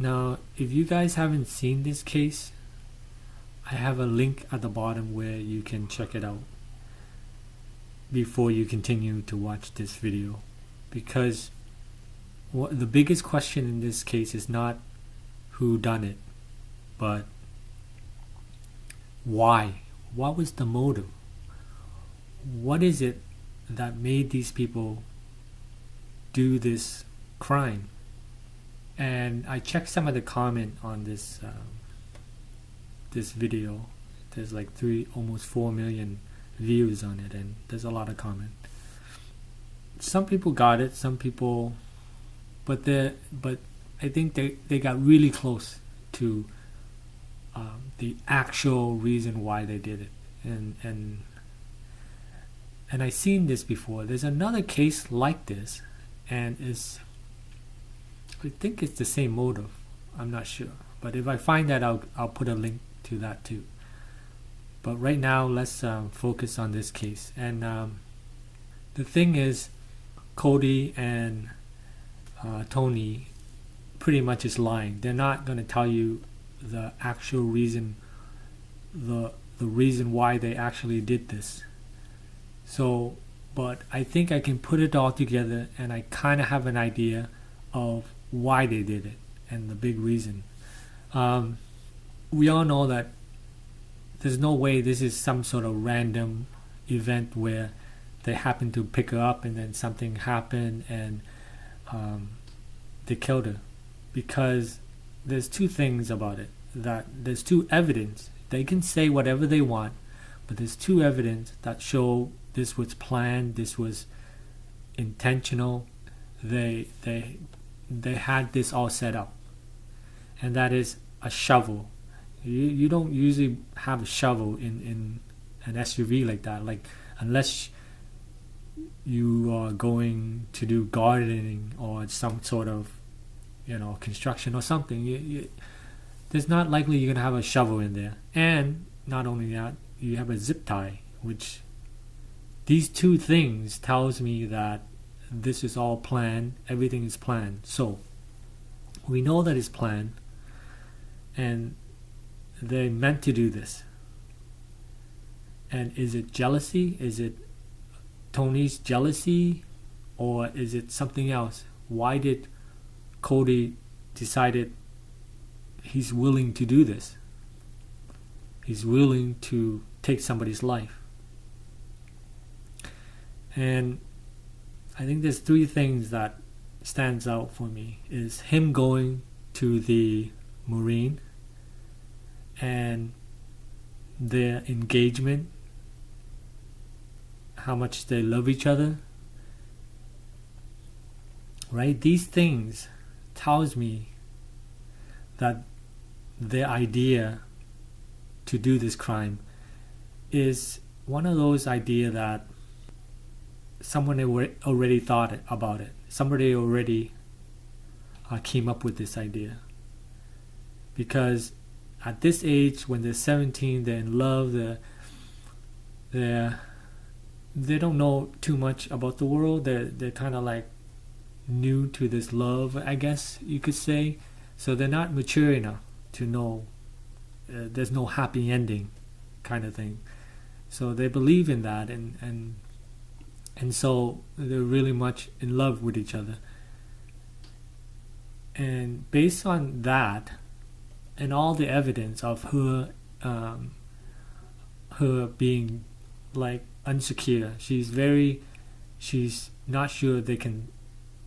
Now, if you guys haven't seen this case, I have a link at the bottom where you can check it out before you continue to watch this video, because the biggest question in this case is not who done it, but why. What was the motive? What is it that made these people do this crime? And I checked some of the comment on this video. There's like almost 4 million views on it, and there's a lot of comment. Some people got it, some people, but I think they got really close to the actual reason why they did it. And I've seen this before. There's another case like this, and I think it's the same motive. I'm not sure, but if I find that, I'll put a link to that too. But right now, let's focus on this case. And the thing is, Kody and Toni pretty much is lying. They're not going to tell you the actual reason, the reason why they actually did this. So, but I think I can put it all together, and I kind of have an idea of why they did it and the big reason. We all know that there's no way this is some sort of random event where they happen to pick her up and then something happened and they killed her. Because there's two things about it. That there's two evidence. They can say whatever they want, but there's two evidence that show this was planned, this was intentional. They had this all set up, and that is a shovel. You don't usually have a shovel in an SUV like that, like unless you are going to do gardening or some sort of construction or something. There's not likely you're gonna have a shovel in there. And not only that, you have a zip tie, which these two things tells me that this is all planned. Everything is planned. So we know that it's planned, and they meant to do this. And is it jealousy? Is it Toni's jealousy, or is it something else? Why did Kody decided he's willing to do this? He's willing to take somebody's life. And I think there's three things that stands out for me. Is him going to the Marine and their engagement, how much they love each other, right? These things tells me that their idea to do this crime is one of those ideas that someone already thought about it. Somebody already came up with this idea. Because at this age, when they're 17, they're in love, they don't know too much about the world. They're kind of like new to this love, I guess you could say. So they're not mature enough to know there's no happy ending kind of thing. So they believe in that, and so they're really much in love with each other. And based on that and all the evidence of her being like insecure, she's not sure they can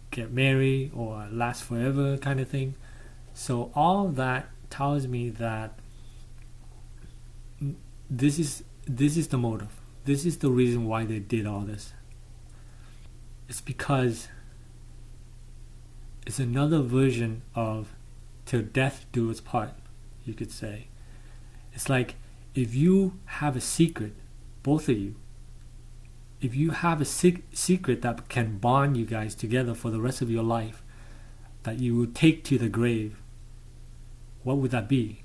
get married or last forever kind of thing. So all that tells me that this is the motive. This is the reason why they did all this. It's because it's another version of till death do us part, you could say. It's like if you have a secret, both of you, if you have a secret that can bond you guys together for the rest of your life, that you would take to the grave, what would that be?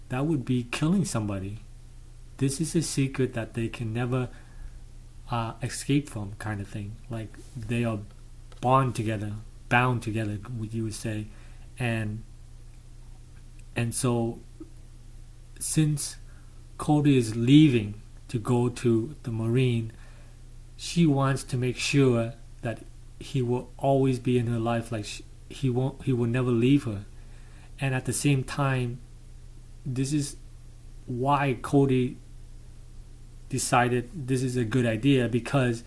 That would be killing somebody. This is a secret that they can never escape from, kind of thing. Like they are bound together, you would say, and And so since Kody is leaving to go to the Marine, she wants to make sure that he will always be in her life, like he will never leave her. And at the same time, this is why Kody decided this is a good idea, because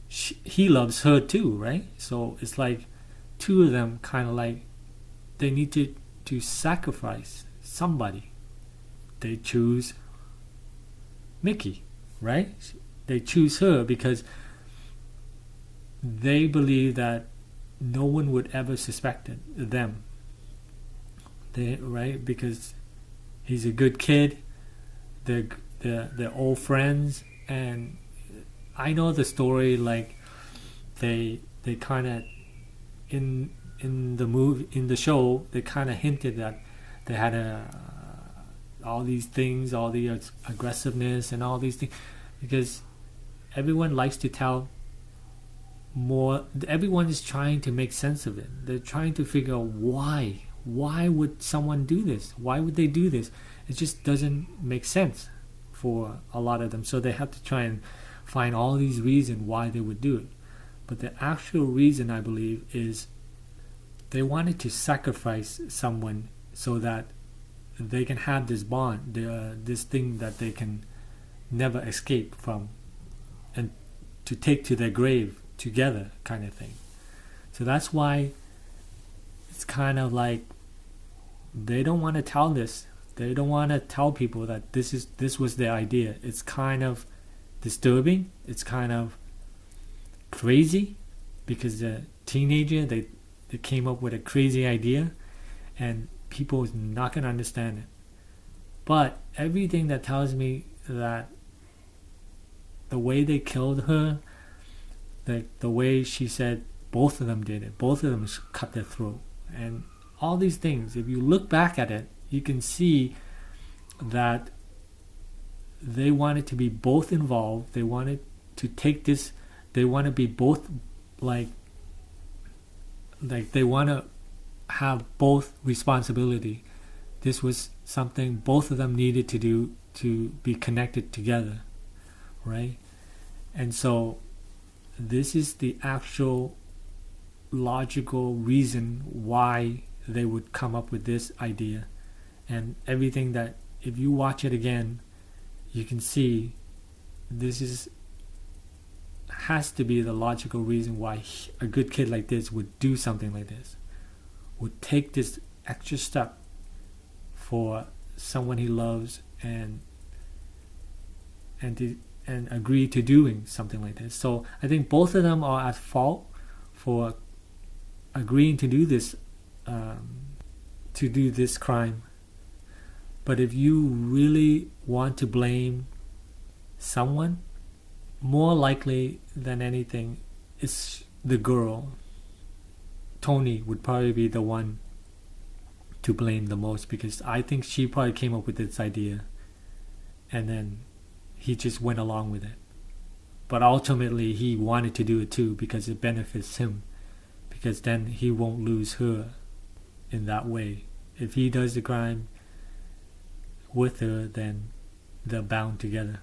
he loves her too, right? So it's like two of them kind of like they need to sacrifice somebody. They choose Mickey, right? They choose her because they believe that no one would ever suspect them. Right? Because he's a good kid. They're old friends, and I know the story. Like they kind of in the show they kind of hinted that they had all these things, all the aggressiveness and all these things, because everyone likes to tell more. Everyone is trying to make sense of it. They're trying to figure out why would someone do this? Why would they do this? It just doesn't make sense for a lot of them. So they have to try and find all these reasons why they would do it. But the actual reason, I believe, is they wanted to sacrifice someone so that they can have this bond, this thing that they can never escape from, and to take to their grave together, kind of thing. So that's why it's kind of like they don't want to tell this. They don't want to tell people that this was their idea. It's kind of disturbing. It's kind of crazy, because the teenager they came up with a crazy idea, and people is not gonna understand it. But everything that tells me that the way they killed her, the way she said both of them did it, both of them cut their throat, and all these things, if you look back at it, you can see that they wanted to be both involved. They wanted to take this, they want to be both like they want to have both responsibility. This was something both of them needed to do to be connected together, right? And so this is the actual logical reason why they would come up with this idea. And everything that, if you watch it again, you can see this has to be the logical reason why a good kid like this would do something like this, would take this extra step for someone he loves and agree to doing something like this. So I think both of them are at fault for agreeing to do this crime. But if you really want to blame someone, more likely than anything, it's the girl. Toni would probably be the one to blame the most, because I think she probably came up with this idea and then he just went along with it. But ultimately he wanted to do it too, because it benefits him, because then he won't lose her in that way. If he does the crime with her, then they're bound together.